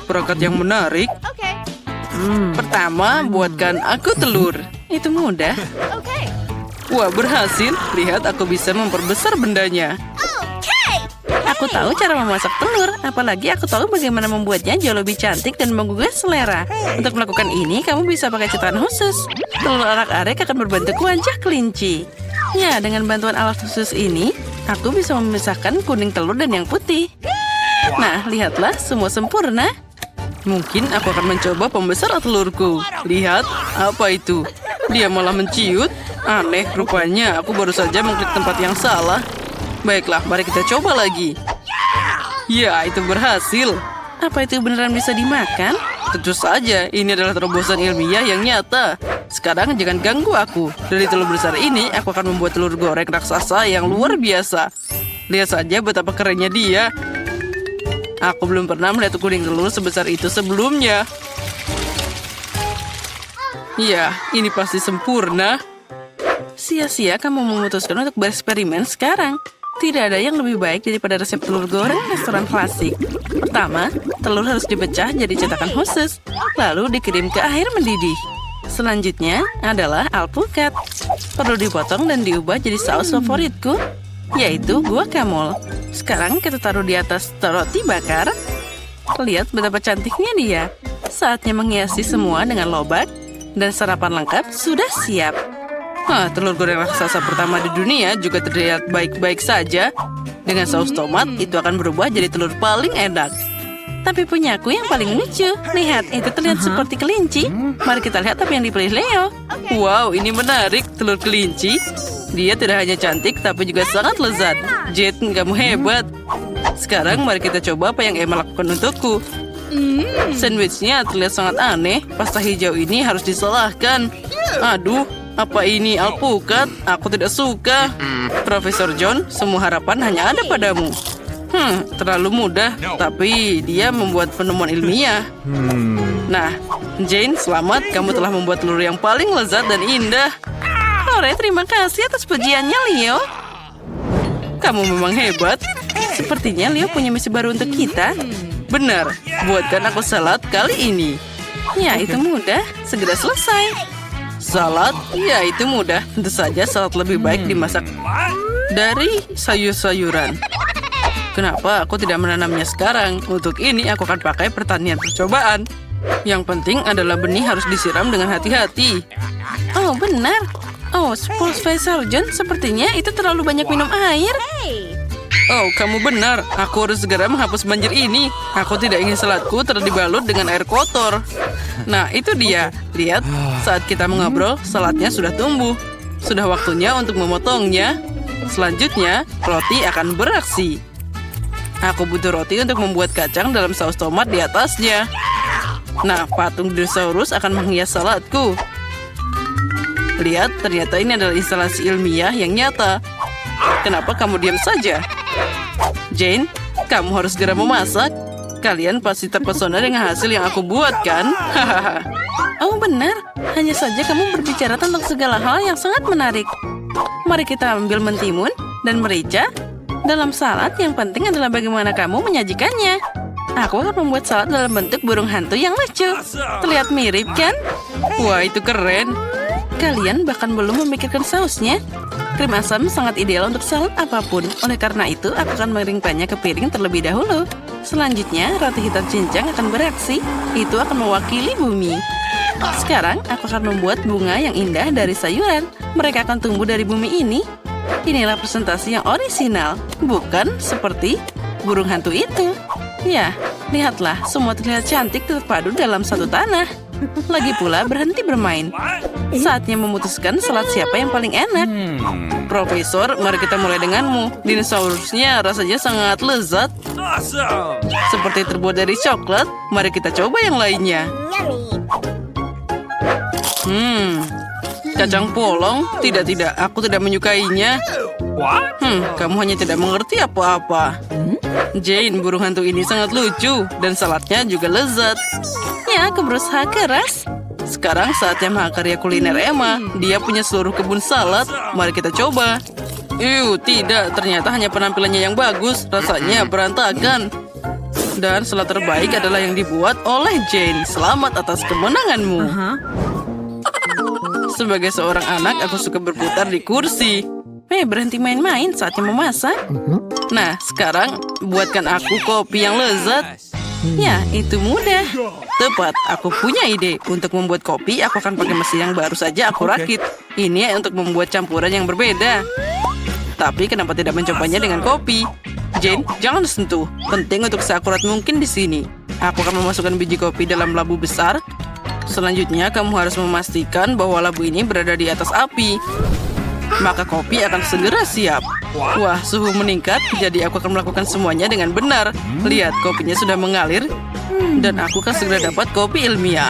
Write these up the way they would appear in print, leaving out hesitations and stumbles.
Perangkat yang menarik. Pertama, buatkan aku telur. Itu mudah. Wah, berhasil. Lihat, aku bisa memperbesar bendanya. Aku tahu cara memasak telur. Apalagi aku tahu bagaimana membuatnya jauh lebih cantik dan menggugah selera. Untuk melakukan ini, kamu bisa pakai cetakan khusus. Telur arak-arik akan berbentuk wajah kelinci. Ya, dengan bantuan alat khusus ini, aku bisa memisahkan kuning telur dan yang putih. Nah, lihatlah, semua sempurna. Mungkin aku akan mencoba pembesar telurku. Lihat, apa itu? Dia malah menciut. Aneh, rupanya aku baru saja mengklik tempat yang salah. Baiklah, mari kita coba lagi. Ya, itu berhasil. Apa itu beneran bisa dimakan? Tentu saja, ini adalah terobosan ilmiah yang nyata. Sekarang jangan ganggu aku. Dari telur besar ini, aku akan membuat telur goreng raksasa yang luar biasa. Lihat saja betapa kerennya dia. Aku belum pernah melihat kuning telur sebesar itu sebelumnya. Ya, ini pasti sempurna. Sia-sia kamu memutuskan untuk bereksperimen sekarang. Tidak ada yang lebih baik daripada resep telur goreng restoran klasik. Pertama, telur harus dipecah jadi cetakan khusus, lalu dikirim ke air mendidih. Selanjutnya adalah alpukat. Perlu dipotong dan diubah jadi saus favoritku, yaitu guacamole. Sekarang kita taruh di atas roti bakar. Lihat betapa cantiknya dia. Saatnya menghiasi semua dengan lobak, dan sarapan lengkap sudah siap. Telur goreng raksasa pertama di dunia juga terlihat baik-baik saja. Dengan saus tomat, itu akan berubah jadi telur paling enak. Tapi punyaku yang paling lucu. Lihat, itu terlihat seperti kelinci. Mari kita lihat apa yang dipilih Leo. Wow, ini menarik, telur kelinci. Dia tidak hanya cantik, tapi juga sangat lezat. Jet, kamu hebat. Sekarang mari kita coba apa yang Emma lakukan untukku. Sandwichnya terlihat sangat aneh. Pasta hijau ini harus disalahkan. Aduh, apa ini alpukat? Aku tidak suka. Profesor John, semua harapan hanya ada padamu. Terlalu mudah, tapi dia membuat penemuan ilmiah. Nah, Jane, selamat. Kamu telah membuat telur yang paling lezat dan indah. Hore, terima kasih atas pujiannya, Leo. Kamu memang hebat. Sepertinya Leo punya misi baru untuk kita. Benar, buatkan aku salad kali ini. Ya, itu mudah. Segera selesai. Salad? Ya, itu mudah. Tentu saja salad lebih baik dimasak dari sayur-sayuran. Kenapa aku tidak menanamnya sekarang? Untuk ini aku akan pakai pertanian percobaan. Yang penting adalah benih harus disiram dengan hati-hati. Oh, benar. Oh, Profesor John, sepertinya itu terlalu banyak minum air. Oh, kamu benar. Aku harus segera menghapus banjir ini. Aku tidak ingin saladku terdibalut dengan air kotor. Nah, itu dia. Lihat, saat kita mengobrol, saladnya sudah tumbuh. Sudah waktunya untuk memotongnya. Selanjutnya, roti akan beraksi. Aku butuh roti untuk membuat kacang dalam saus tomat di atasnya. Nah, patung dinosaurus akan menghias saladku. Lihat, ternyata ini adalah instalasi ilmiah yang nyata. Kenapa kamu diam saja? Jane, kamu harus segera memasak. Kalian pasti terpesona dengan hasil yang aku buat, kan? Oh, benar. Hanya saja kamu berbicara tentang segala hal yang sangat menarik. Mari kita ambil mentimun dan merica. Dalam salad, yang penting adalah bagaimana kamu menyajikannya. Aku akan membuat salad dalam bentuk burung hantu yang lucu. Terlihat mirip, kan? Wah, itu keren. Kalian bahkan belum memikirkan sausnya. Krim asam sangat ideal untuk salad apapun. Oleh karena itu, aku akan mengeringkannya ke piring terlebih dahulu. Selanjutnya, roti hitam cincang akan beraksi. Itu akan mewakili bumi. Sekarang, aku akan membuat bunga yang indah dari sayuran. Mereka akan tumbuh dari bumi ini. Inilah presentasi yang orisinal. Bukan seperti burung hantu itu. Ya, lihatlah, semua terlihat cantik terpadu dalam satu tanah. Lagi pula berhenti bermain. Saatnya memutuskan salad siapa yang paling enak. Profesor, mari kita mulai denganmu. Dinosaurusnya rasanya sangat lezat. Seperti terbuat dari coklat. Mari kita coba yang lainnya. Kacang polong? Tidak, aku tidak menyukainya. Kamu hanya tidak mengerti apa-apa. Jane, burung hantu ini sangat lucu. Dan saladnya juga lezat. Ya, aku berusaha keras. Sekarang saatnya mahakarya kuliner Emma. Dia punya seluruh kebun salad. Mari kita coba. Tidak. Ternyata hanya penampilannya yang bagus. Rasanya berantakan. Dan salad terbaik adalah yang dibuat oleh Jane. Selamat atas kemenanganmu. Sebagai seorang anak, aku suka berputar di kursi. Berhenti main-main, saatnya memasak. Nah, sekarang buatkan aku kopi yang lezat. Ya, itu mudah. Tepat, aku punya ide. Untuk membuat kopi, aku akan pakai mesin yang baru saja aku rakit. Ini untuk membuat campuran yang berbeda. Tapi kenapa tidak mencobanya dengan kopi? Jane, jangan sentuh. Penting untuk seakurat mungkin di sini. Aku akan memasukkan biji kopi dalam labu besar. Selanjutnya, kamu harus memastikan bahwa labu ini berada di atas api. Maka kopi akan segera siap. Wah, suhu meningkat, jadi aku akan melakukan semuanya dengan benar. Lihat, kopinya sudah mengalir. Dan aku akan segera dapat kopi ilmiah.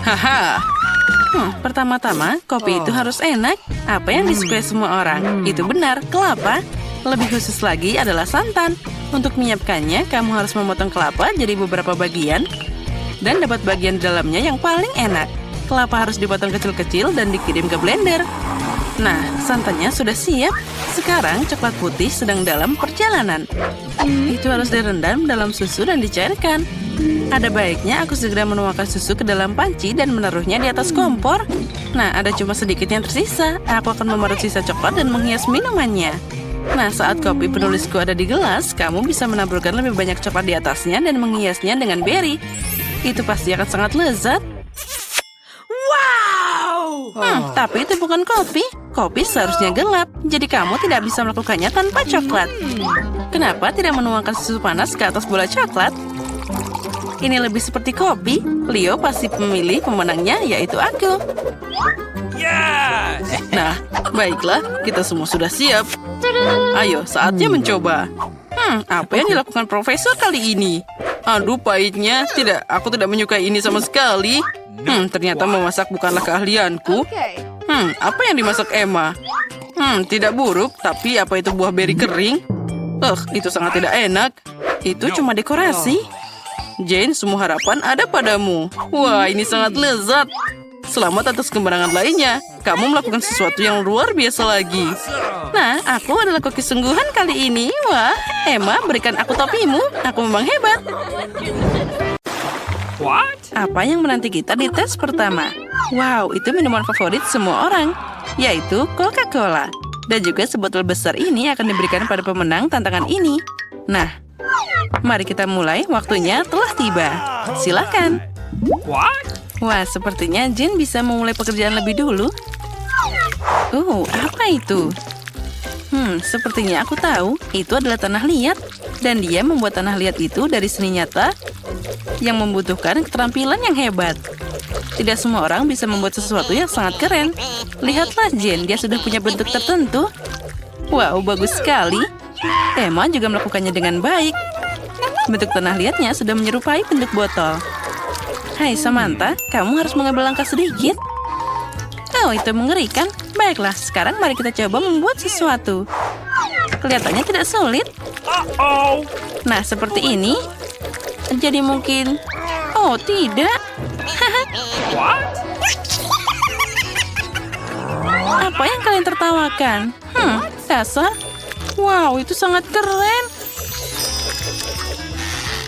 Haha. Pertama-tama, kopi itu harus enak. Apa yang disukai semua orang? Itu benar, kelapa. Lebih khusus lagi adalah santan. Untuk menyiapkannya, kamu harus memotong kelapa jadi beberapa bagian. Dan dapat bagian dalamnya yang paling enak. Kelapa harus dipotong kecil-kecil dan dikirim ke blender. Nah, santannya sudah siap. Sekarang coklat putih sedang dalam perjalanan. Itu harus direndam dalam susu dan dicairkan. Ada baiknya aku segera menuangkan susu ke dalam panci dan menaruhnya di atas kompor. Nah, ada cuma sedikit yang tersisa. Aku akan memarut sisa coklat dan menghias minumannya. Nah, saat kopi penulisku ada di gelas, kamu bisa menaburkan lebih banyak coklat di atasnya dan menghiasnya dengan berry. Itu pasti akan sangat lezat. Tapi itu bukan kopi. Kopi seharusnya gelap, jadi kamu tidak bisa melakukannya tanpa coklat. Kenapa tidak menuangkan susu panas ke atas bola coklat? Ini lebih seperti kopi. Leo pasti memilih pemenangnya, yaitu aku. Nah, baiklah, kita semua sudah siap. Ayo, saatnya mencoba. Apa yang dilakukan profesor kali ini? Aduh, pahitnya. Tidak, aku tidak menyukai ini sama sekali. Ternyata memasak bukanlah keahlianku. Apa yang dimasak Emma? Tidak buruk, tapi apa itu buah beri kering? Itu sangat tidak enak. Itu cuma dekorasi. Jane, semua harapan ada padamu. Wah, ini sangat lezat. Selamat atas kemenangan lainnya. Kamu melakukan sesuatu yang luar biasa lagi. Nah, aku adalah koki sungguhan kali ini. Wah, Emma, berikan aku topimu. Aku memang hebat. Apa yang menanti kita di tes pertama? Wow, itu minuman favorit semua orang, yaitu Coca-Cola. Dan juga sebotol besar ini akan diberikan pada pemenang tantangan ini. Nah, mari kita mulai. Waktunya telah tiba. Silakan. Wah, sepertinya Jane bisa memulai pekerjaan lebih dulu. Apa itu? Sepertinya aku tahu. Itu adalah tanah liat. Dan dia membuat tanah liat itu dari seni nyata yang membutuhkan keterampilan yang hebat. Tidak semua orang bisa membuat sesuatu yang sangat keren. Lihatlah Jane, dia sudah punya bentuk tertentu. Wow, bagus sekali. Emma juga melakukannya dengan baik. Bentuk tanah liatnya sudah menyerupai bentuk botol. Hai Samantha, kamu harus mengambil langkah sedikit. Oh, itu mengerikan. Baiklah, sekarang mari kita coba membuat sesuatu. Kelihatannya tidak sulit. Nah, seperti ini. Jadi mungkin... Oh, tidak. Apa yang kalian tertawakan? Dasar. Wow, itu sangat keren.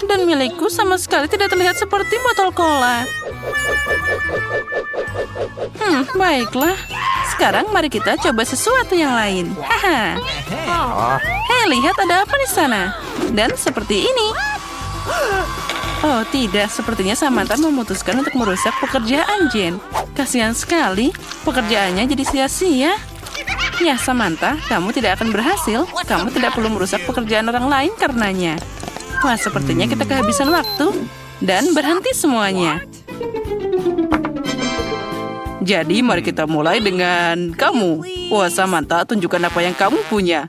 Dan milikku sama sekali tidak terlihat seperti botol cola. Baiklah. Sekarang mari kita coba sesuatu yang lain. Hei, lihat ada apa di sana. Dan seperti ini. Oh, tidak. Sepertinya Samantha memutuskan untuk merusak pekerjaan Jane. Kasihan sekali. Pekerjaannya jadi sia-sia. Ya, Samantha, kamu tidak akan berhasil. Kamu tidak perlu merusak pekerjaan orang lain karenanya. Wah, sepertinya kita kehabisan waktu. Dan berhenti semuanya. Jadi, mari kita mulai dengan kamu. Wah, Samantha, tunjukkan apa yang kamu punya.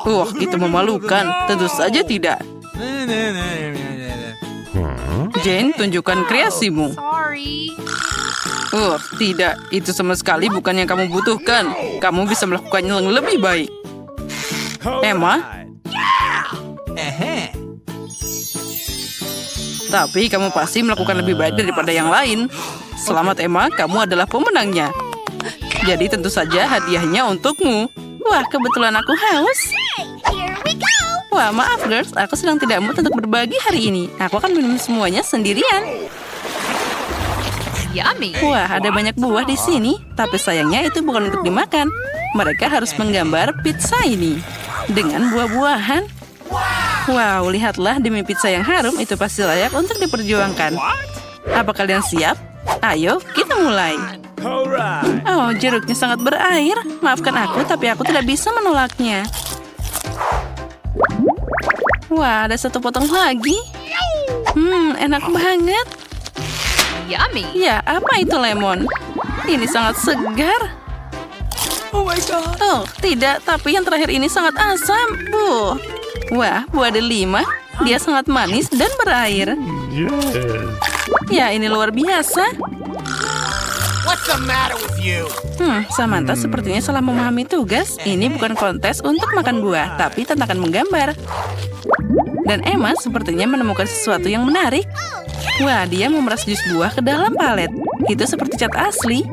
Wah, itu memalukan. Tentu saja tidak. Jane, tunjukkan kreasimu. Tidak. Itu sama sekali bukan yang kamu butuhkan. Kamu bisa melakukannya yang lebih baik. Emma? Tapi kamu pasti melakukan lebih baik daripada yang lain. Selamat Emma, kamu adalah pemenangnya. Jadi tentu saja hadiahnya untukmu. Wah, kebetulan aku haus. Wah, maaf girls, aku sedang tidak mood untuk berbagi hari ini. Aku akan minum semuanya sendirian. Yummy. Wah, ada banyak buah di sini, tapi sayangnya itu bukan untuk dimakan. Mereka harus menggambar pizza ini dengan buah-buahan. Wow, lihatlah demi pizza yang harum itu pasti layak untuk diperjuangkan. Apa kalian siap? Ayo, kita mulai. Oh, jeruknya sangat berair. Maafkan aku, tapi aku tidak bisa menolaknya. Wah, ada satu potong lagi. Enak banget. Yummy. Ya, apa itu lemon? Ini sangat segar. Oh my god. Oh, tidak, tapi yang terakhir ini sangat asam. Wah, buah delima. Dia sangat manis dan berair. Ya, ini luar biasa. What's the matter with you? Samantha sepertinya salah memahami tugas. Ini bukan kontes untuk makan buah, tapi tantangan menggambar. Dan Emma sepertinya menemukan sesuatu yang menarik. Wah, dia memeras jus buah ke dalam palet. Itu seperti cat asli.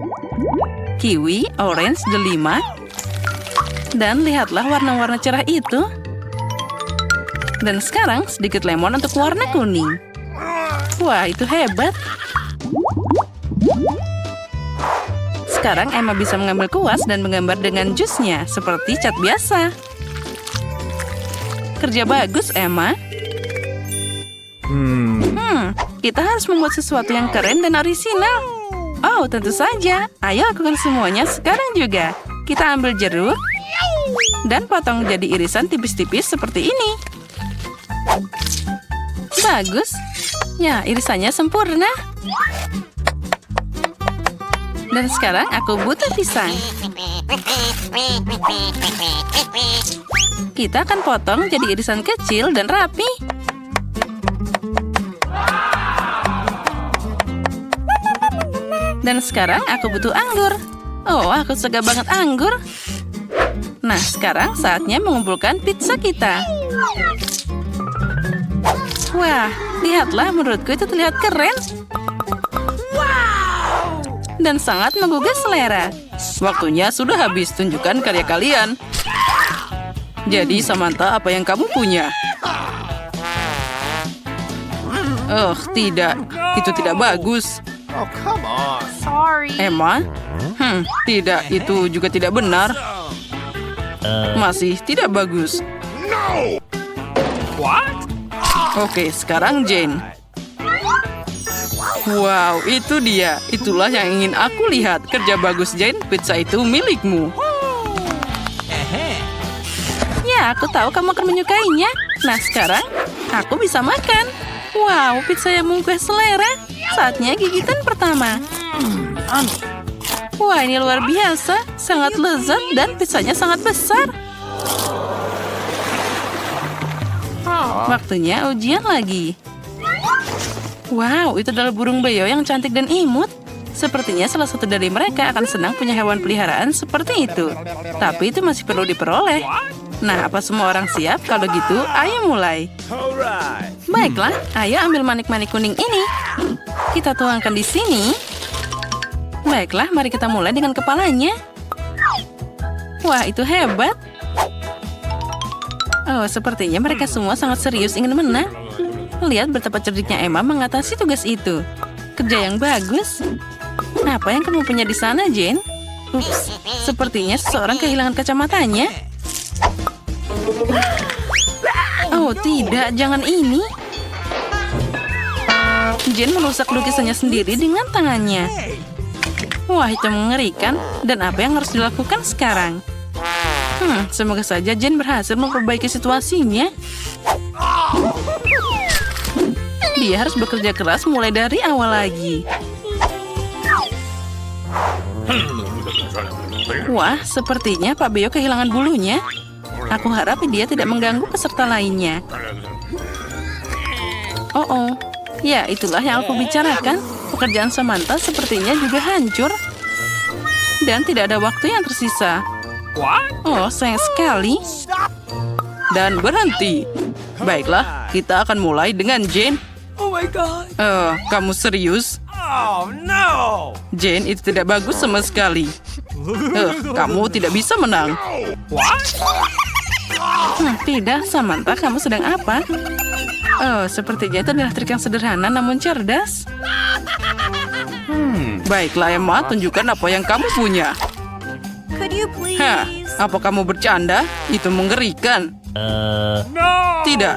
Kiwi, orange, delima. Dan lihatlah warna-warna cerah itu. Dan sekarang sedikit lemon untuk warna kuning. Wah, itu hebat. Sekarang Emma bisa mengambil kuas dan menggambar dengan jusnya, seperti cat biasa. Kerja bagus, Emma. Kita harus membuat sesuatu yang keren dan orisinal. Oh, tentu saja. Ayo lakukan semuanya sekarang juga. Kita ambil jeruk dan potong jadi irisan tipis-tipis seperti ini. Bagus. Ya, irisannya sempurna. Dan sekarang aku butuh pisang. Kita akan potong jadi irisan kecil dan rapi. Dan sekarang aku butuh anggur. Oh, aku suka banget anggur. Nah, sekarang saatnya mengumpulkan pizza kita. Wah, lihatlah, menurutku itu terlihat keren. Dan sangat menggugah selera. Waktunya sudah habis, tunjukkan karya kalian. Jadi, Samantha, apa yang kamu punya? Oh, tidak. Itu tidak bagus. Oh, come on. Sorry. Emma? Tidak, itu juga tidak benar. Masih tidak bagus. No! What? Oke, sekarang Jane. Wow, itu dia. Itulah yang ingin aku lihat. Kerja bagus, Jane. Pizza itu milikmu. Ya, aku tahu kamu akan menyukainya. Nah, sekarang aku bisa makan. Wow, pizza yang menggugah selera. Saatnya gigitan pertama. Wah, ini luar biasa. Sangat lezat dan pizzanya sangat besar. Waktunya ujian lagi. Wow, itu adalah burung beo yang cantik dan imut. Sepertinya salah satu dari mereka akan senang punya hewan peliharaan seperti itu. Tapi itu masih perlu diperoleh. Nah, apa semua orang siap? Kalau gitu, ayo mulai. Baiklah, ayo ambil manik-manik kuning ini. Kita tuangkan di sini. Baiklah, mari kita mulai dengan kepalanya. Wah, itu hebat. Oh, sepertinya mereka semua sangat serius ingin menang. Lihat betapa cerdiknya Emma mengatasi tugas itu. Kerja yang bagus. Apa yang kamu punya di sana, Jane? Ups, sepertinya seseorang kehilangan kacamatanya. Oh, tidak, jangan ini. Jane merusak lukisannya sendiri dengan tangannya. Wah, itu mengerikan. Dan apa yang harus dilakukan sekarang? Semoga saja Jane berhasil memperbaiki situasinya. Dia harus bekerja keras mulai dari awal lagi. Wah, sepertinya Pak Beo kehilangan bulunya. Aku harap dia tidak mengganggu peserta lainnya. Oh, ya itulah yang aku bicarakan. Pekerjaan Samantha sepertinya juga hancur. Dan tidak ada waktu yang tersisa. Oh, sayang sekali. Dan berhenti. Baiklah, kita akan mulai dengan Jane. Oh my god. Kamu serius? Oh, no! Jane, itu tidak bagus sama sekali. Kamu tidak bisa menang. Tidak, Samantha, kamu sedang apa? Oh, sepertinya itu adalah trik yang sederhana namun cerdas. Baiklah, Emma, tunjukkan apa yang kamu punya. Could you please? Apa kamu bercanda? Itu mengerikan. No! Tidak.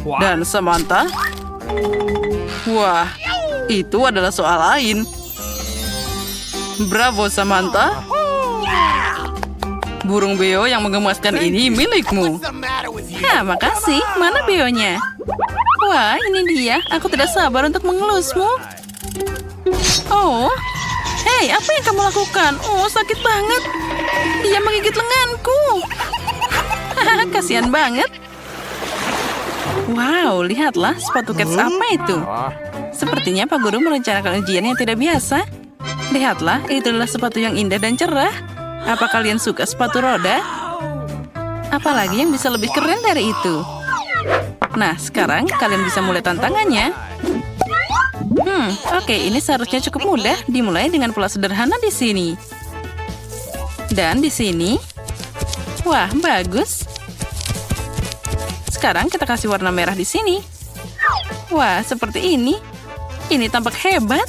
What? Dan Samantha? Wah, itu adalah soal lain. Bravo, Samantha. Burung beo yang menggemaskan ini milikmu. What's the matter with you? Makasih. Mana beonya? Wah, ini dia. Aku tidak sabar untuk mengelusmu. Oh, hei, apa yang kamu lakukan? Oh, sakit banget. Dia menggigit lenganku. Kasihan banget. Wow, lihatlah sepatu cats apa itu. Sepertinya Pak Guru merencanakan ujian yang tidak biasa. Lihatlah, itu adalah sepatu yang indah dan cerah. Apa kalian suka sepatu roda? Apalagi yang bisa lebih keren dari itu. Nah, sekarang kalian bisa mulai tantangannya. Oke, ini seharusnya cukup mudah. Dimulai dengan pola sederhana di sini. Dan di sini. Wah, bagus. Sekarang kita kasih warna merah di sini. Wah, seperti ini. Ini tampak hebat.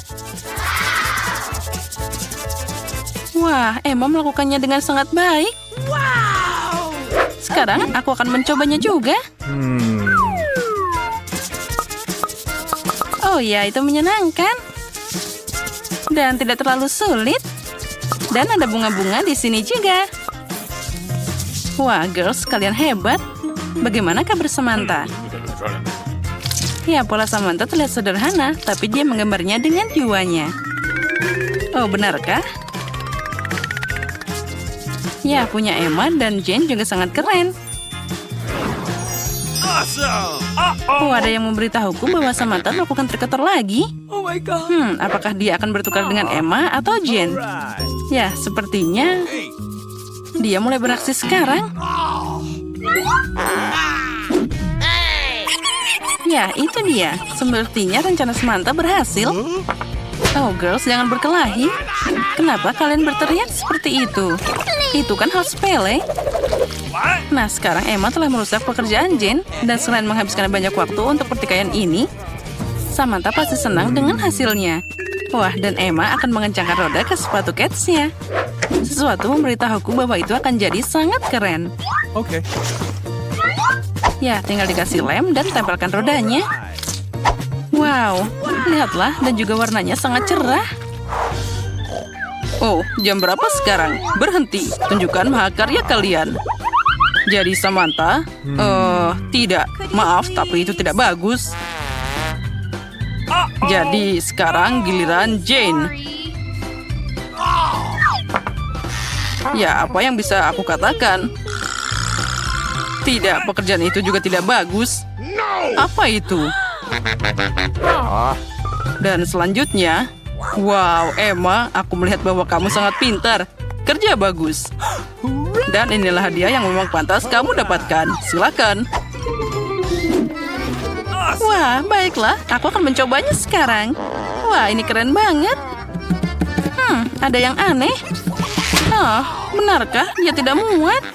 Wah, Emma melakukannya dengan sangat baik. Wow! Sekarang aku akan mencobanya juga. Oh ya, itu menyenangkan. Dan tidak terlalu sulit. Dan ada bunga-bunga di sini juga. Wah, girls, kalian hebat. Bagaimana kabar Samantha? Ya, pola Samantha terlihat sederhana, tapi dia menggambarnya dengan jiwanya. Oh, benarkah? Ya, punya Emma dan Jane juga sangat keren. Awesome! Oh, ada yang memberitahuku bahwa Samantha melakukan trik kotor lagi. Oh my god. Apakah dia akan bertukar dengan Emma atau Jane? Right. Ya, sepertinya dia mulai beraksi sekarang. Ya, itu dia. Sepertinya rencana Samantha berhasil. Oh, girls, jangan berkelahi. Kenapa kalian berteriak seperti itu? Itu kan hal sepele. Nah, sekarang Emma telah merusak pekerjaan Jane. Dan selain menghabiskan banyak waktu untuk pertikaian ini, Samantha pasti senang dengan hasilnya. Wah, dan Emma akan mengencangkan roda ke sepatu Cats-nya. Sesuatu memberitahuku bahwa itu akan jadi sangat keren. Okay. Ya, tinggal dikasih lem dan tempelkan rodanya. Wow, lihatlah, dan juga warnanya sangat cerah. Oh, jam berapa sekarang? Berhenti, tunjukkan mahakarya kalian. Jadi Samantha? Tidak, maaf, tapi itu tidak bagus. Jadi sekarang giliran Jane. Ya, apa yang bisa aku katakan? Tidak, pekerjaan itu juga tidak bagus. Apa itu? Dan selanjutnya, wow, Emma, aku melihat bahwa kamu sangat pintar. Kerja bagus. Dan inilah hadiah yang memang pantas kamu dapatkan. Silakan. Wah, baiklah. Aku akan mencobanya sekarang. Wah, ini keren banget. Ada yang aneh. Oh, benarkah dia tidak muat?